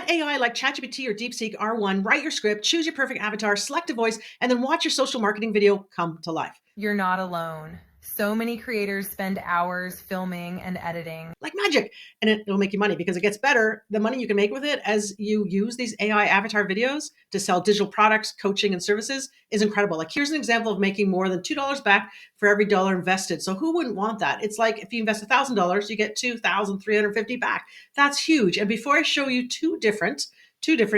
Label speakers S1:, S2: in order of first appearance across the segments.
S1: Let AI like ChatGPT or DeepSeek R1 write your script, choose your perfect avatar, select a voice, and then watch your social marketing video come to life.
S2: You're not alone. So many creators spend hours filming and editing.
S1: Like magic. And it'll make you money because it gets better. The money you can make with it as you use these AI avatar videos to sell digital products, coaching, and services is incredible. Like here's an example of making more than $2 back for every dollar invested. So who wouldn't want that? It's like if you invest $1,000, you get 2,350 back. That's huge. And before I show you two different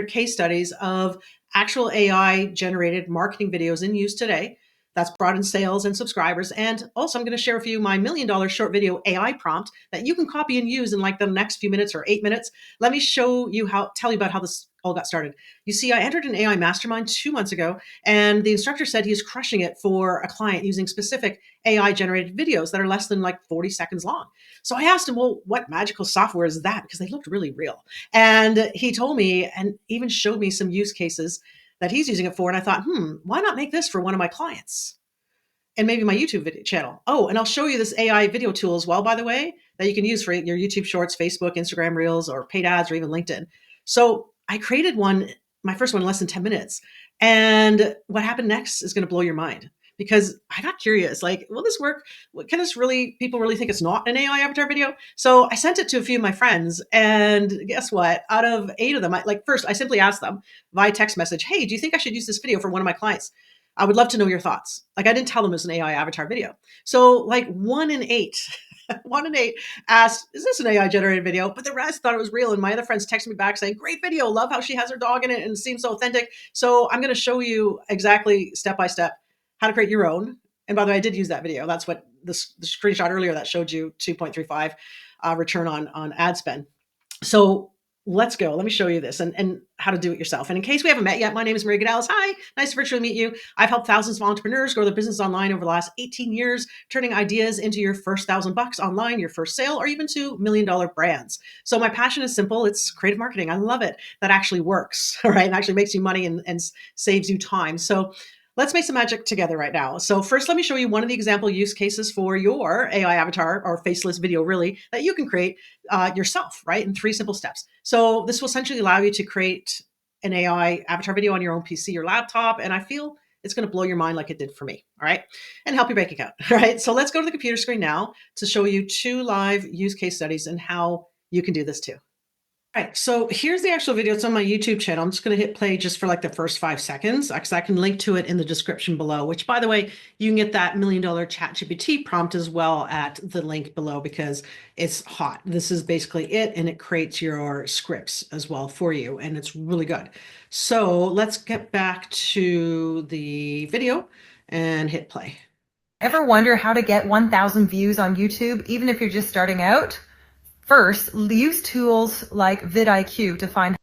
S1: case studies of actual AI generated marketing videos in use today, that's brought in sales and subscribers. And also I'm going to share with you my $1 million short video AI prompt that you can copy and use in like the next few minutes or 8 minutes. Let me tell you about how this all got started. You see, I entered an AI mastermind 2 months ago, and the instructor said he's crushing it for a client using specific AI generated videos that are less than like 40 seconds long. So I asked him, well, what magical software is that? Because they looked really real. And he told me and even showed me some use cases that he's using it for. And I thought, why not make this for one of my clients? And maybe my YouTube video channel. Oh, and I'll show you this AI video tool as well, by the way, that you can use for your YouTube shorts, Facebook, Instagram Reels, or paid ads, or even LinkedIn. So I created my first one in less than 10 minutes. And what happened next is going to blow your mind because I got curious, like, will this work? Can people really think it's not an AI avatar video? So I sent it to a few of my friends, and guess what? Out of 8 of them, first I simply asked them via text message, hey, do you think I should use this video for one of my clients? I would love to know your thoughts. Like I didn't tell them it was an AI avatar video. So like 1 in 8, 1 in 8 asked, is this an AI generated video? But the rest thought it was real. And my other friends texted me back saying, great video. Love how she has her dog in it and it seems so authentic. So I'm going to show you exactly step by step how to create your own. And by the way, I did use that video. That's what the screenshot earlier that showed you 2.35 return on ad spend. So let's go. Let me show you this and how to do it yourself. And in case we haven't met yet, my name is Marie Gudelis. Hi, nice to virtually meet you. I've helped thousands of entrepreneurs grow their business online over the last 18 years, turning ideas into your first $1,000 online, your first sale, or even to $1 million brands. So my passion is simple. It's creative marketing. I love it. That actually works, all right? And actually makes you money and saves you time. So let's make some magic together right now. So first, let me show you one of the example use cases for your AI avatar or faceless video really that you can create yourself, right? In 3 simple steps. So this will essentially allow you to create an AI avatar video on your own PC or laptop. And I feel it's going to blow your mind like it did for me. All right. And help your bank account. All right. So let's go to the computer screen now to show you 2 live use case studies and how you can do this too. All right, so here's the actual video. It's on my YouTube channel. I'm just going to hit play just for like the first 5 seconds because I can link to it in the description below, which by the way, you can get that $1 million ChatGPT prompt as well at the link below because it's hot. This is basically it, and it creates your scripts as well for you, and it's really good. So let's get back to the video and hit play.
S2: Ever wonder how to get 1,000 views on YouTube, even if you're just starting out? First, use tools like vidIQ to find.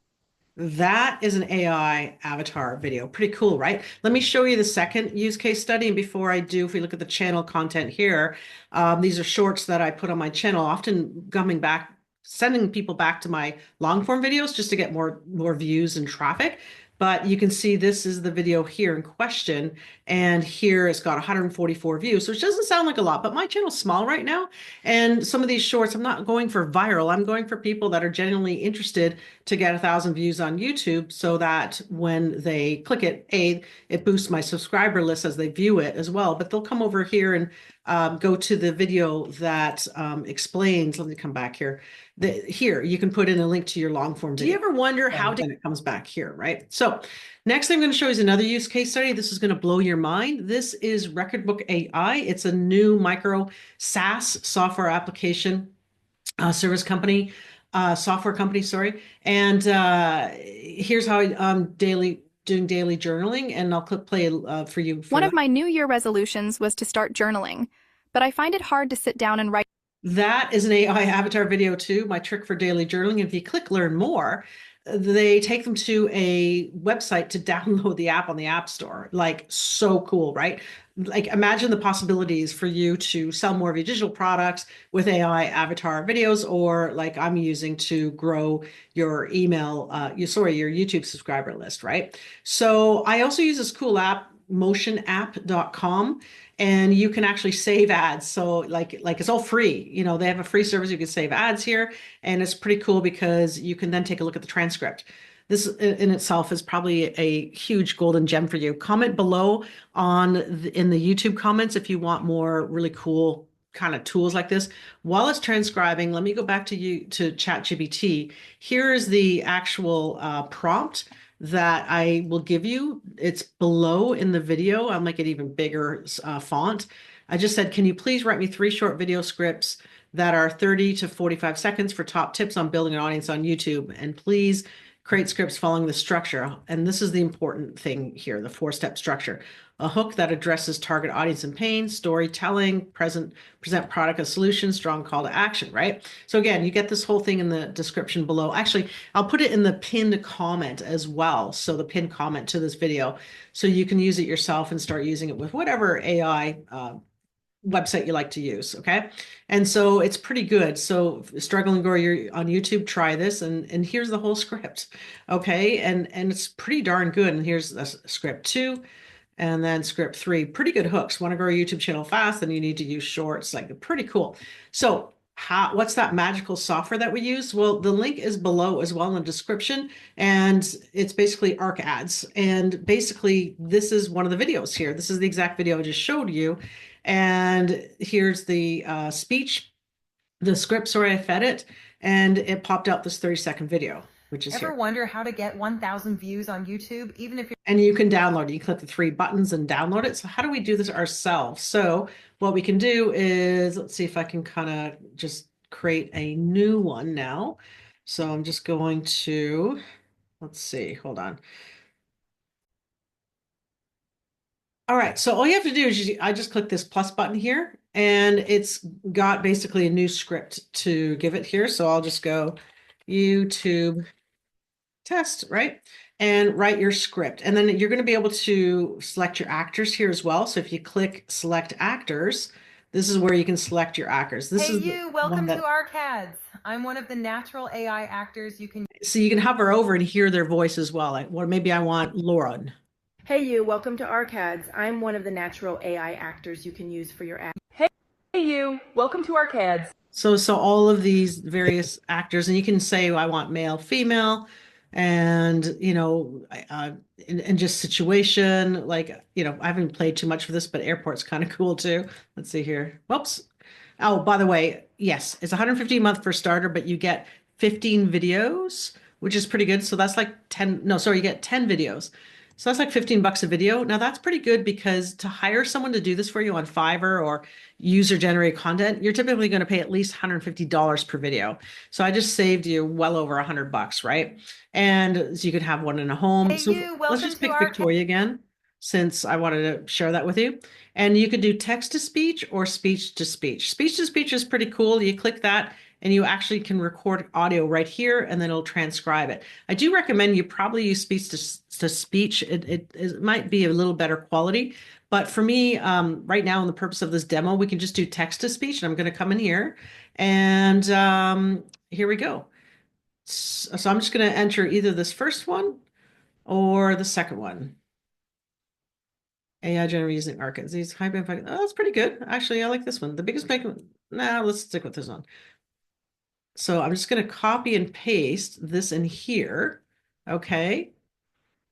S1: That is an AI avatar video. Pretty cool, right? Let me show you the second use case study. And before I do, if we look at the channel content here, these are shorts that I put on my channel, often sending people back to my long form videos just to get more views and traffic. But you can see this is the video here in question. And here it's got 144 views, which doesn't sound like a lot, but my channel's small right now. And some of these shorts, I'm not going for viral. I'm going for people that are genuinely interested to get 1,000 views on YouTube so that when they click it, it boosts my subscriber list as they view it as well. But they'll come over here and go to the video that explains, let me come back here. Here, you can put in a link to your long form video. Do you ever wonder how it comes back here, right? So next thing I'm going to show you is another use case study. This is going to blow your mind. This is Recordbook AI. It's a new micro SaaS software application software company, sorry. And here's how I'm doing daily journaling, and I'll click play for you.
S3: One of my New Year resolutions was to start journaling, but I find it hard to sit down and write.
S1: That is an AI avatar video too, my trick for daily journaling. If you click learn more, they take them to a website to download the app on the App Store. Like, so cool, right? Like, imagine the possibilities for you to sell more of your digital products with AI avatar videos, or like I'm using to grow your your YouTube subscriber list, right? So I also use this cool app motionapp.com, and you can actually save ads. So like it's all free. You know, they have a free service. You can save ads here, and it's pretty cool because you can then take a look at the transcript. This in itself is probably a huge golden gem for you. Comment below in the YouTube comments if you want more really cool kind of tools like this. While it's transcribing, let me go back to ChatGPT. Here is the actual prompt that I will give you. It's below in the video. I'll make it even bigger font. I just said, can you please write me 3 short video scripts that are 30 to 45 seconds for top tips on building an audience on YouTube? And please create scripts following the structure. And this is the important thing here, the 4-step structure. A hook that addresses target audience and pain, storytelling, present product as solution, strong call to action, right? So again, you get this whole thing in the description below. Actually, I'll put it in the pinned comment as well. So the pinned comment to this video, so you can use it yourself and start using it with whatever AI website you like to use. Okay. And so it's pretty good. So struggling to grow you're on YouTube, try this. And here's the whole script. Okay. And it's pretty darn good. And here's the script 2. And then script 3, pretty good hooks. Want to grow a YouTube channel fast, then you need to use shorts, like pretty cool. So what's that magical software that we use? Well, the link is below as well in the description, and it's basically Arc Ads. And basically, this is one of the videos here. This is the exact video I just showed you. And here's the the script, sorry, I fed it, and it popped out this 30-second video, which is here.
S2: Ever wonder how to get 1,000 views on YouTube, even if you're...
S1: And you can download it. You click the 3 buttons and download it. So how do we do this ourselves? So what we can do is, let's see if I can kind of just create a new one now. So I'm just going to, let's see, hold on. All right, so all you have to do is I just click this plus button here, and it's got basically a new script to give it here. So I'll just go YouTube test, right? And write your script. And then you're going to be able to select your actors here as well. So if you click select actors, this is where you can select your actors. This
S2: Hey
S1: is
S2: you, welcome to ARCADS. I'm one of the natural AI actors you can...
S1: So you can hover over and hear their voice as well. Like, well, maybe I want Lauren.
S4: Hey you, welcome to ARCADS. I'm one of the natural AI actors you can use for your ad.
S5: Hey you, welcome to ARCADS.
S1: So all of these various actors, and you can say, I want male, female, and, you know, and just situation, like, you know, I haven't played too much for this, but airport's kind of cool too. Let's see here. Whoops. Oh, by the way, yes, it's 150 a month for starter, but you get 15 videos, which is pretty good. So that's like 10, no, sorry, you get 10 videos. So that's like $15 a video. Now that's pretty good because to hire someone to do this for you on Fiverr or user generated content, you're typically going to pay at least $150 per video. So I just saved you well over $100, right? And so you could have one in a home.
S2: Hey
S1: So
S2: you,
S1: let's
S2: welcome
S1: just
S2: to
S1: pick
S2: ARCADS.
S1: Victoria again, since I wanted to share that with you. And you could do text to speech or speech to speech. Speech to speech is pretty cool. You click that and you actually can record audio right here and then it'll transcribe it. I do recommend you probably use speech to speech. It might be a little better quality. But for me, right now, in the purpose of this demo, we can just do text to speech. And I'm going to come in here and here we go. So I'm just going to enter either this first one or the second one. AI generated using ARCADS. These high impact. Oh, that's pretty good. Actually, I like this one. The biggest make. Nah, let's stick with this one. So I'm just going to copy and paste this in here. Okay.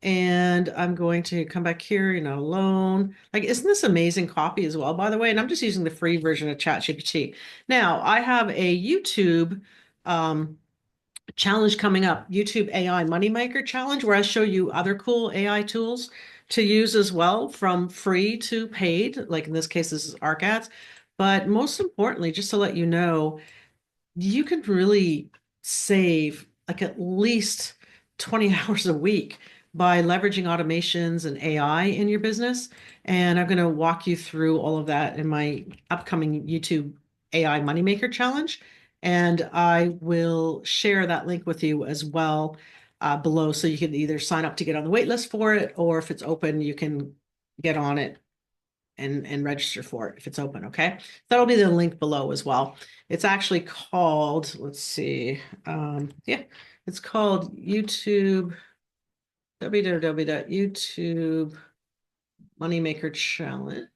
S1: And I'm going to come back here, you know, alone. Like, isn't this amazing copy as well, by the way? And I'm just using the free version of ChatGPT. Now, I have a YouTube challenge coming up, YouTube AI Moneymaker Challenge, where I show you other cool AI tools to use as well, from free to paid. Like in this case, this is ARCADS. But most importantly, just to let you know, you can really save like at least 20 hours a week by leveraging automations and AI in your business. And I'm going to walk you through all of that in my upcoming YouTube AI Moneymaker Challenge. And I will share that link with you as well below. So you can either sign up to get on the wait list for it, or if it's open, you can get on it and register for it if it's open. Okay. That'll be the link below as well. It's actually called, let's see. Yeah, it's called YouTube, www.youtube. Moneymaker Challenge.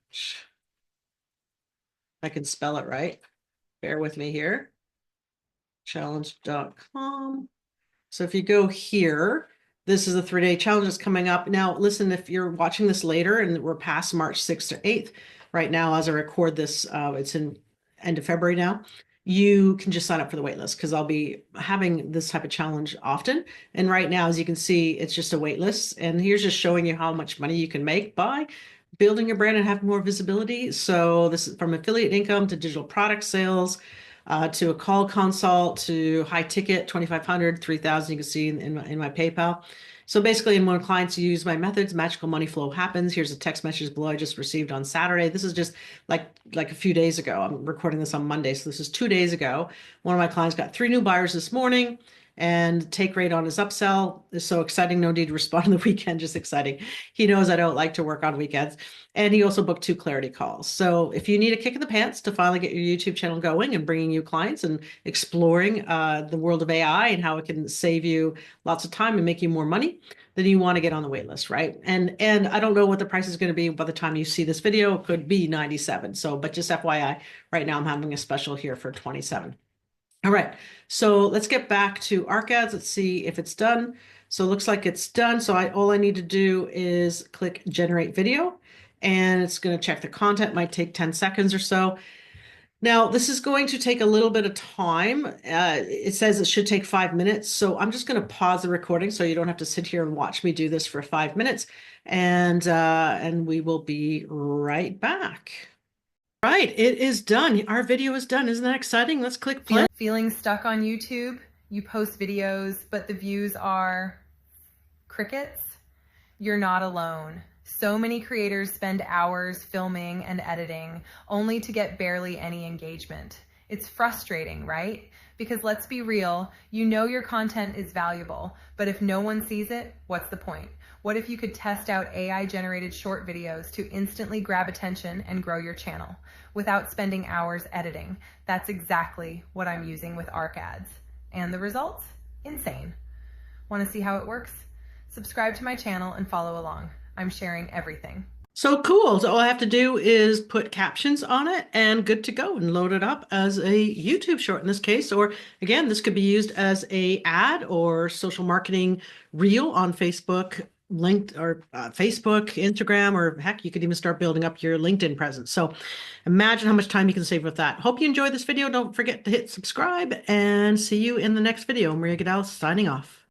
S1: I can spell it right. Bear with me here. Challenge.com. So if you go here, this is a 3-day challenge that's coming up. Now, listen, if you're watching this later and we're past March 6th or 8th, right now, as I record this, it's in end of February now, you can just sign up for the wait list because I'll be having this type of challenge often. And right now, as you can see, it's just a wait list. And here's just showing you how much money you can make by building your brand and having more visibility. So this is from affiliate income to digital product sales, to a call consult, to high ticket, 2,500, 3,000, you can see in my PayPal. So basically, when clients use my methods, magical money flow happens. Here's a text message below I just received on Saturday. This is just like a few days ago. I'm recording this on Monday, so this is 2 days ago. One of my clients got 3 new buyers this morning, and take rate on his upsell is so exciting. No need to respond on the weekend, just exciting. He knows I don't like to work on weekends. And he also booked 2 clarity calls. So if you need a kick in the pants to finally get your YouTube channel going and bringing you clients and exploring the world of AI and how it can save you lots of time and make you more money, then you want to get on the wait list, right? And I don't know what the price is going to be by the time you see this video. It could be 97. So, but just FYI, right now I'm having a special here for 27. All right, so let's get back to ArcAds. Let's see if it's done. So it looks like it's done. So all I need to do is click generate video, and it's going to check the content. Might take 10 seconds or so. Now, this is going to take a little bit of time. It says it should take 5 minutes. So I'm just going to pause the recording so you don't have to sit here and watch me do this for 5 minutes. And we will be right back. Right, it is done. Our video is done. Isn't that exciting? Let's click play.
S2: Feeling stuck on YouTube? You post videos, but the views are crickets? You're not alone. So many creators spend hours filming and editing only to get barely any engagement. It's frustrating, right? Because let's be real, you know your content is valuable, but if no one sees it, what's the point? What if you could test out AI-generated short videos to instantly grab attention and grow your channel without spending hours editing? That's exactly what I'm using with ArcAds. And the results? Insane. Want to see how it works? Subscribe to my channel and follow along. I'm sharing everything.
S1: So cool. So all I have to do is put captions on it and good to go and load it up as a YouTube short in this case. Or again, this could be used as a ad or social marketing reel on Facebook, linked or Facebook, Instagram, or heck, you could even start building up your LinkedIn presence. So imagine how much time you can save with that. Hope you enjoyed this video. Don't forget to hit subscribe and see you in the next video. Maria Gudelis signing off.